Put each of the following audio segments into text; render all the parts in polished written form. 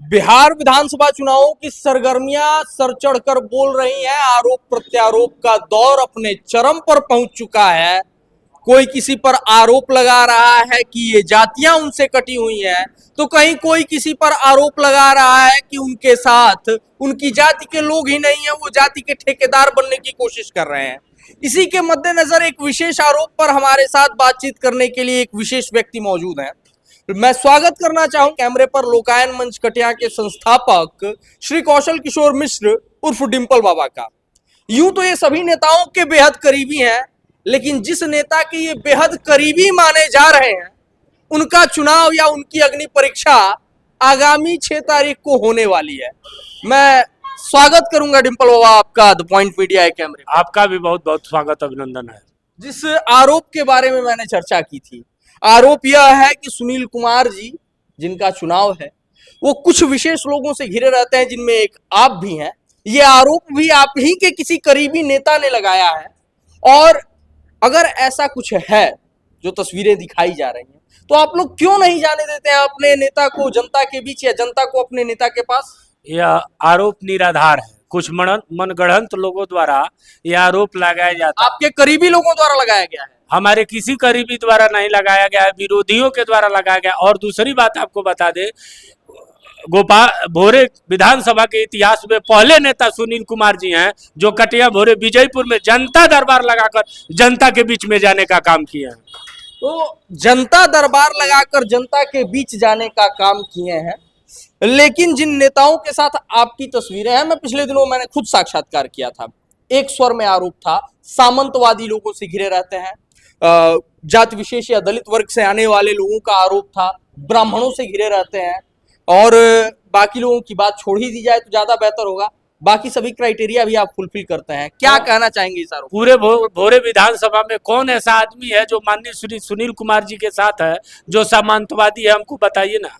बिहार विधानसभा चुनावों की सरगर्मियां सर चढ़कर बोल रही हैं। आरोप प्रत्यारोप का दौर अपने चरम पर पहुंच चुका है। कोई किसी पर आरोप लगा रहा है कि ये जातियां उनसे कटी हुई हैं, तो कहीं कोई किसी पर आरोप लगा रहा है कि उनके साथ उनकी जाति के लोग ही नहीं है, वो जाति के ठेकेदार बनने की कोशिश कर रहे हैं। इसी के मद्देनजर एक विशेष आरोप पर हमारे साथ बातचीत करने के लिए एक विशेष व्यक्ति मौजूद है। मैं स्वागत करना चाहूं कैमरे पर लोकायन मंच कटिया के संस्थापक श्री कौशल किशोर मिश्र उर्फ डिंपल बाबा का। यूं तो ये सभी नेताओं के बेहद करीबी हैं, लेकिन जिस नेता के ये बेहद करीबी माने जा रहे हैं, उनका चुनाव या उनकी अग्नि परीक्षा आगामी 6 तारीख को होने वाली है। मैं स्वागत करूंगा डिंपल बाबा आपका द पॉइंट मीडिया कैमरे। आपका भी बहुत बहुत स्वागत अभिनंदन है। जिस आरोप के बारे में मैंने चर्चा की थी, आरोप यह है कि सुनील कुमार जी जिनका चुनाव है वो कुछ विशेष लोगों से घिरे रहते हैं, जिनमें एक आप भी हैं। ये आरोप भी आप ही के किसी करीबी नेता ने लगाया है, और अगर ऐसा कुछ है जो तस्वीरें दिखाई जा रही हैं, तो आप लोग क्यों नहीं जाने देते हैं अपने नेता को जनता के बीच या जनता को अपने नेता के पास? यह आरोप निराधार है। कुछ मनगढ़ंत लोगों द्वारा यह आरोप लगाया जाता है। आपके करीबी लोगों द्वारा लगाया गया है? हमारे किसी करीबी द्वारा नहीं लगाया गया है, विरोधियों के द्वारा लगाया गया। और दूसरी बात आपको बता दे, गोपाल भोरे विधानसभा के इतिहास में पहले नेता सुनील कुमार जी हैं जो कटिया भोरे विजयपुर में जनता दरबार लगाकर जनता के बीच में जाने का काम किए हैं। तो जनता दरबार लगाकर जनता के बीच जाने का काम किए हैं, लेकिन जिन नेताओं के साथ आपकी तस्वीरें हैं, मैं पिछले दिनों मैंने खुद साक्षात्कार किया था, एक स्वर में आरोप था सामंतवादी लोगों से घिरे रहते हैं, जाति विशेष या दलित वर्ग से आने वाले लोगों का आरोप था ब्राह्मणों से घिरे रहते हैं, और बाकी लोगों की बात छोड़ ही दी जाए तो ज्यादा बेहतर होगा। बाकी सभी क्राइटेरिया भी आप फुलफिल करते हैं। क्या कहना चाहेंगे इस आरोप? पूरे भोरे विधानसभा में कौन ऐसा आदमी है जो माननीय श्री सुनील कुमार जी के साथ है जो सामंतवादी है? हमको बताइए ना।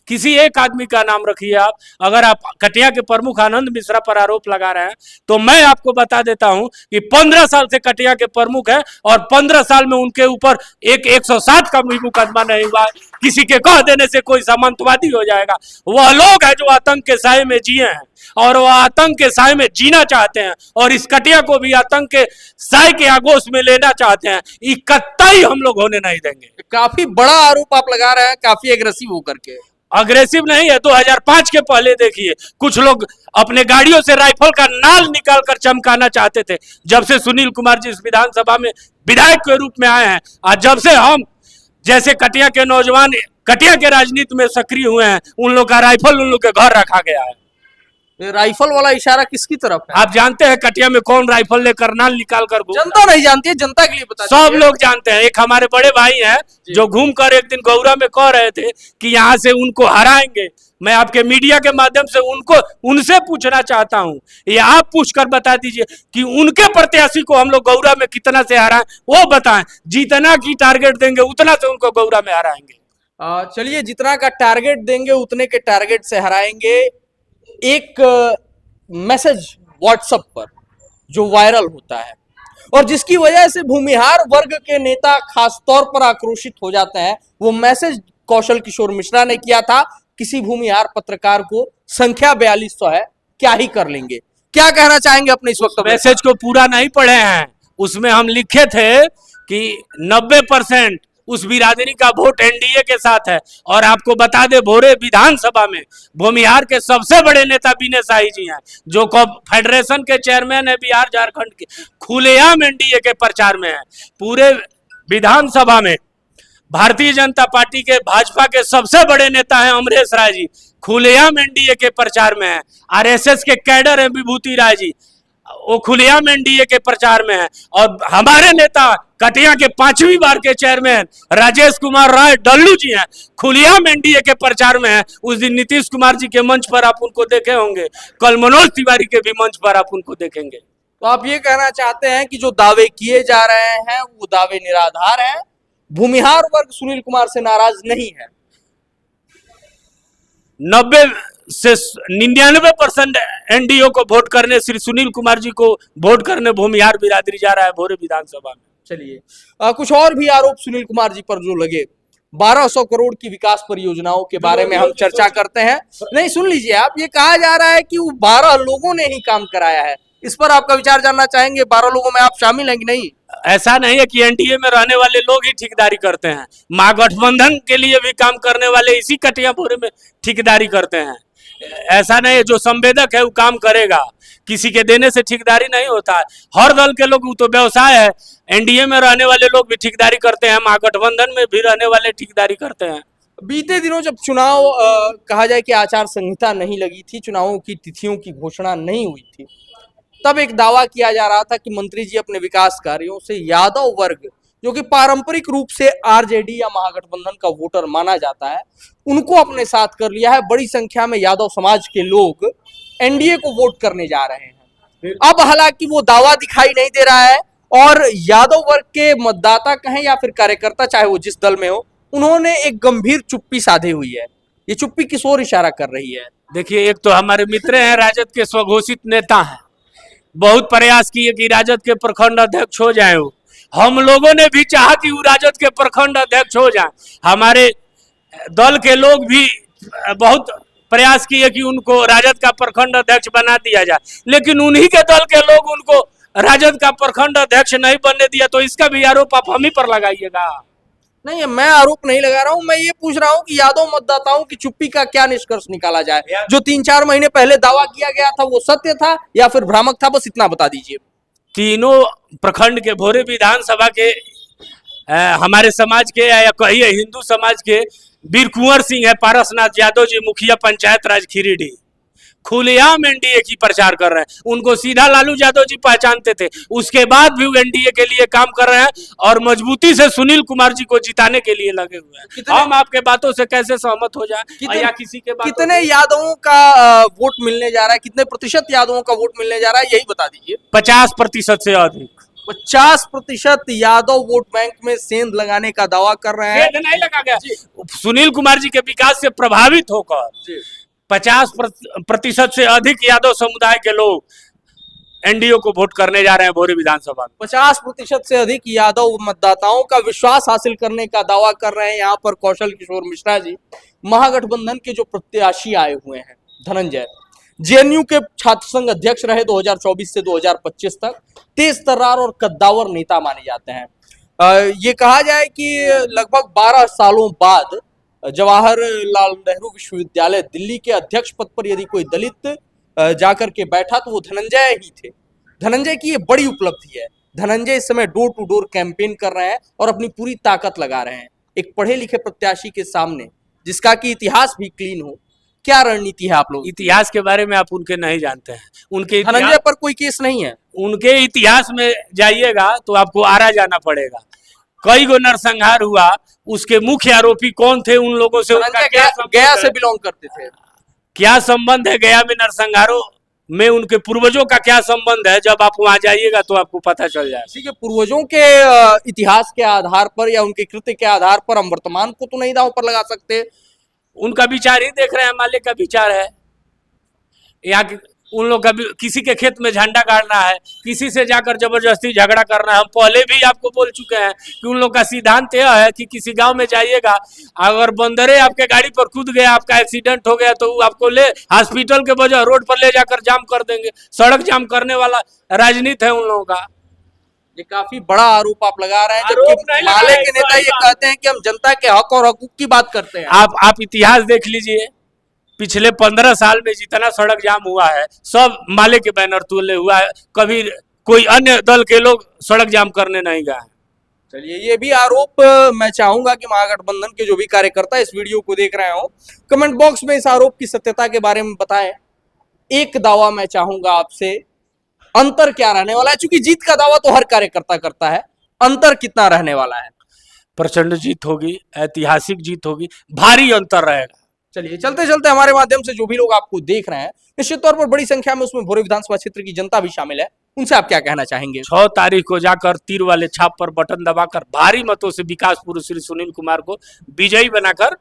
किसी एक आदमी का नाम रखिए आप। अगर आप कटिया के प्रमुख आनंद मिश्रा पर आरोप लगा रहे हैं, तो मैं आपको बता देता हूं कि 15 साल से कटिया के प्रमुख है, और 15 साल में उनके ऊपर 107 का भी मुकदमा नहीं हुआ। किसी के कह देने से कोई सामंतवादी हो जाएगा? वह लोग हैं जो आतंक के साए में जिए हैं, और वह आतंक के साए में जीना चाहते हैं, और इस कटिया को भी आतंक के साए के आगोश में लेना चाहते हैं। ये कतई हम लोग होने नहीं देंगे। काफी बड़ा आरोप आप लगा रहे हैं, काफी एग्रेसिव होकर के। अग्रेसिव नहीं है। 2005 के पहले देखिए, कुछ लोग अपने गाड़ियों से राइफल का नाल निकालकर चमकाना चाहते थे। जब से सुनील कुमार जी इस विधानसभा में विधायक के रूप में आए हैं, आज जब से हम जैसे कटिया के नौजवान कटिया के राजनीति में सक्रिय हुए हैं, उन लोग का राइफल उन लोग के घर रखा गया है। राइफल वाला इशारा किसकी तरफ है? आप जानते हैं कटिया में कौन राइफल लेकर नाल निकाल कर? जनता नहीं जानती है, जनता के लिए बता सब लोग जानते हैं। एक हमारे बड़े भाई हैं जो घूमकर एक दिन गौरा में कह रहे थे कि यहाँ से उनको हराएंगे। मैं आपके मीडिया के माध्यम से उनसे पूछना चाहता हूँ, ये आप पूछकर बता दीजिए कि उनके प्रत्याशी को हम लोग गौरा में कितना से हराएं, वो बताएं। जितना की टारगेट देंगे उतना से उनको गौरा में हराएंगे। चलिए, जितना का टारगेट देंगे उतने के टारगेट से हराएंगे। एक मैसेज व्हाट्सएप पर जो वायरल होता है, और जिसकी वजह से भूमिहार वर्ग के नेता खास तौर पर आक्रोशित हो जाते हैं, वो मैसेज कौशल किशोर मिश्रा ने किया था किसी भूमिहार पत्रकार को। संख्या 4200 है, क्या ही कर लेंगे। क्या कहना चाहेंगे अपने इस वक्त? मैसेज को पूरा नहीं पढ़े हैं। उसमें हम लिखे थे कि 90% उस बिरादरी का वोट एनडीए के साथ है। और आपको बता दे, भोरे विधानसभा में भूमिहार के सबसे बड़े नेता विनय शाही जी हैं, जो फेडरेशन के चेयरमैन है बिहार झारखंड के, खुलेआम एनडीए के प्रचार में है। पूरे विधानसभा में भारतीय जनता पार्टी के भाजपा के सबसे बड़े नेता हैं अमरेश राय जी, खुलेआम एनडीए के प्रचार में है। आरएसएस के कैडर हैं विभूति राय जी, वो खुलेआम एनडीए के प्रचार में है। और हमारे नेता कटिया के 5वीं बार के चेयरमैन राजेश कुमार राय डल्लू जी हैं, खुलेआम एनडीए के प्रचार में है। उस दिन नीतीश कुमार जी के मंच पर आप उनको देखे होंगे, कल मनोज तिवारी के भी मंच पर आप उनको देखेंगे। तो आप ये कहना चाहते हैं कि जो दावे किए जा रहे हैं वो दावे निराधार हैं, भूमिहार वर्ग सुनील कुमार से नाराज नहीं है? 90 से 99% एनडीओ को वोट करने, श्री सुनील कुमार जी को वोट करने भूमिहार बिरादरी जा रहा है भोरे विधानसभा में। चलिए, कुछ और भी आरोप सुनील कुमार जी पर जो लगे, 1200 करोड़ की विकास परियोजनाओं के बारे में हम चर्चा करते हैं। नहीं, सुन लीजिए आप, ये कहा जा रहा है कि वो 12 लोगों ने ही काम कराया है। इस पर आपका विचार जानना चाहेंगे। 12 लोगों में आप शामिल हैं कि नहीं? ऐसा नहीं है कि एनडीए में रहने वाले लोग ही ठेकेदारी करते हैं। महागठबंधन के लिए भी काम करने वाले इसी कटिया भोरे में ठेकेदारी करते हैं। ऐसा नहीं है, जो संवेदक है वो काम करेगा, किसी के देने से ठेकेदारी नहीं होता है। हर दल के लोग, वो तो व्यवसाय है। एनडीए में रहने वाले लोग भी ठेकेदारी करते हैं, महागठबंधन में भी रहने वाले ठेकेदारी करते हैं। बीते दिनों जब चुनाव कहा जाए कि आचार संहिता नहीं लगी थी, चुनावों की तिथियों की घोषणा नहीं हुई थी, तब एक दावा किया जा रहा था कि मंत्री जी अपने विकास कार्यों से यादव वर्ग, जो कि पारंपरिक रूप से आरजेडी या महागठबंधन का वोटर माना जाता है, उनको अपने साथ कर लिया है। बड़ी संख्या में यादव समाज के लोग एनडीए को वोट करने जा रहे हैं। अब हालांकि वो दावा दिखाई नहीं दे रहा है और यादव वर्ग के मतदाता कहें या फिर कार्यकर्ता, चाहे वो जिस दल में हो, उन्होंने एक गंभीर चुप्पी साधे हुई है। ये चुप्पी किस ओर इशारा कर रही है? देखिए, एक तो हमारे मित्र हैं, राजद के स्वघोषित नेता हैं, बहुत प्रयास किए कि राजद के प्रखंड अध्यक्ष हो जाए। वो हम लोगों ने भी चाहा कि वो राजद के प्रखंड अध्यक्ष हो जाए। हमारे दल के लोग भी बहुत प्रयास किए कि उनको राजद का प्रखंड अध्यक्ष बना दिया जाए, लेकिन उन्हीं के दल के लोग उनको राजद का प्रखंड अध्यक्ष नहीं बनने दिया। तो इसका भी आरोप आप हम ही पर लगाइएगा। नहीं, मैं आरोप नहीं लगा रहा हूं, मैं ये पूछ रहा हूं कि यादव मतदाताओं की चुप्पी का क्या निष्कर्ष निकाला जाए? जो 3-4 महीने पहले दावा किया गया था वो सत्य था या फिर भ्रामक था? बस इतना बता दीजिए। तीनों प्रखंड के भोरे विधानसभा के हमारे समाज के या कहिए हिंदू समाज के वीर कुंवर सिंह है, पारसनाथ यादव जी, मुखिया पंचायत राज खीरीडी, खुलेआम एनडीए की प्रचार कर रहे हैं। उनको सीधा लालू यादव जी पहचानते थे, उसके बाद भी वो एनडीए के लिए काम कर रहे हैं और मजबूती से सुनील कुमार जी को जिताने के लिए लगे हुए हैं। हम आपके बातों से कैसे सहमत हो जाए या किसी के बातों कितने यादवों का वोट मिलने जा रहा है? कितने प्रतिशत यादवों का वोट मिलने जा रहा है, यही बता दीजिए। 50% से अधिक। 50% यादव वोट बैंक में सेंध लगाने का दावा कर रहे हैं। नहीं लगा गया, सुनील कुमार जी के विकास से प्रभावित होकर 50% से अधिक यादव समुदाय के लोग एनडीए को वोट करने जा रहे हैं भोरे विधानसभा में। 50% से अधिक यादव मतदाताओं का विश्वास हासिल करने का दावा कर रहे हैं यहाँ पर कौशल किशोर मिश्रा जी। महागठबंधन के जो प्रत्याशी आए हुए हैं, धनंजय, जेएनयू के छात्र संघ अध्यक्ष रहे 2024 से 2025 तक, तेज तर्रार और कद्दावर नेता माने जाते हैं। ये कहा जाए कि लगभग 12 सालों बाद जवाहरलाल नेहरू विश्वविद्यालय दिल्ली के अध्यक्ष पद पर यदि कोई दलित जाकर के बैठा तो वो धनंजय ही थे। धनंजय की ये बड़ी उपलब्धि है। धनंजय इस समय डोर टू डोर कैंपेन कर रहे हैं और अपनी पूरी ताकत लगा रहे हैं एक पढ़े लिखे प्रत्याशी के सामने, जिसका कि इतिहास भी क्लीन हो। क्या रणनीति है आप लोग? इतिहास के बारे में आप उनके नहीं जानते हैं। उनके धनंजय पर कोई केस नहीं है। उनके इतिहास में जाइएगा तो आपको आरा जाना पड़ेगा। कई गो नरसंहार हुआ, उसके मुख्य आरोपी कौन थे, उन लोगों से उनका क्या गया से बिलोंग करते थे, क्या संबंध है? गया में नरसंहारों में उनके पूर्वजों का क्या संबंध है? जब आप वहां जाइएगा तो आपको पता चल जाएगा। ठीक है, पूर्वजों के इतिहास के आधार पर या उनके कृत्य के आधार पर हम वर्तमान को तो नहीं दांव पर लगा सकते। उनका विचार ही देख रहे हैं, मालिक का विचार है। या उन लोग का किसी के खेत में झंडा गाड़ना है, किसी से जाकर जबरदस्ती झगड़ा करना है। हम पहले भी आपको बोल चुके हैं कि उन लोग का सिद्धांत यह है कि किसी गांव में जाइएगा, अगर बंदरे आपके गाड़ी पर कूद गया, आपका एक्सीडेंट हो गया, तो आपको ले हॉस्पिटल के बजाय रोड पर ले जाकर जाम कर देंगे। सड़क जाम करने वाला राजनीति है उन लोगों का। ये काफी बड़ा आरोप आप लगा रहे हैं, जबकि माले के नेता ये कहते हैं कि हम जनता के हक और हकूक की बात करते हैं। आप इतिहास देख लीजिए, पिछले 15 साल में जितना सड़क जाम हुआ है सब माले के बैनर तले हुआ है। कभी कोई अन्य दल के लोग सड़क जाम करने नहीं गए। चलिए, ये भी आरोप मैं चाहूंगा कि महागठबंधन के जो भी कार्यकर्ता इस वीडियो को देख रहे हो, कमेंट बॉक्स में इस आरोप की सत्यता के बारे में बताएं। एक दावा मैं चाहूंगा आपसे, अंतर क्या रहने वाला है? चूंकि जीत का दावा तो हर कार्यकर्ता करता है, अंतर कितना रहने वाला है? प्रचंड जीत होगी, ऐतिहासिक जीत होगी, भारी अंतर रहेगा। चलिए, चलते चलते हमारे माध्यम से जो भी लोग आपको देख रहे हैं, निश्चित तौर पर बड़ी संख्या में उसमें भोरे विधानसभा क्षेत्र की जनता भी शामिल है, उनसे आप क्या कहना चाहेंगे? 6 तारीख को जाकर तीर वाले छाप पर बटन दबाकर भारी मतों से विकास पुरुष श्री सुनील कुमार को विजयी बनाकर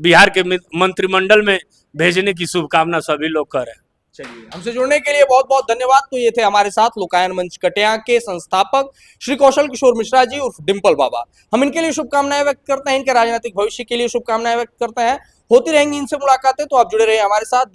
बिहार के मंत्रिमंडल में भेजने की शुभकामना सभी लोग कर रहे हैं। चलिए, हमसे जुड़ने के लिए बहुत बहुत धन्यवाद। तो ये थे हमारे साथ लोकायन मंच कटिया के संस्थापक श्री कौशल किशोर मिश्रा जी उर्फ डिंपल बाबा। हम इनके लिए शुभकामनाएं व्यक्त करते हैं, इनके राजनीतिक भविष्य के लिए शुभकामनाएं व्यक्त करते हैं। होती रहेंगी इनसे मुलाकातें, तो आप जुड़े रहिए हमारे साथ।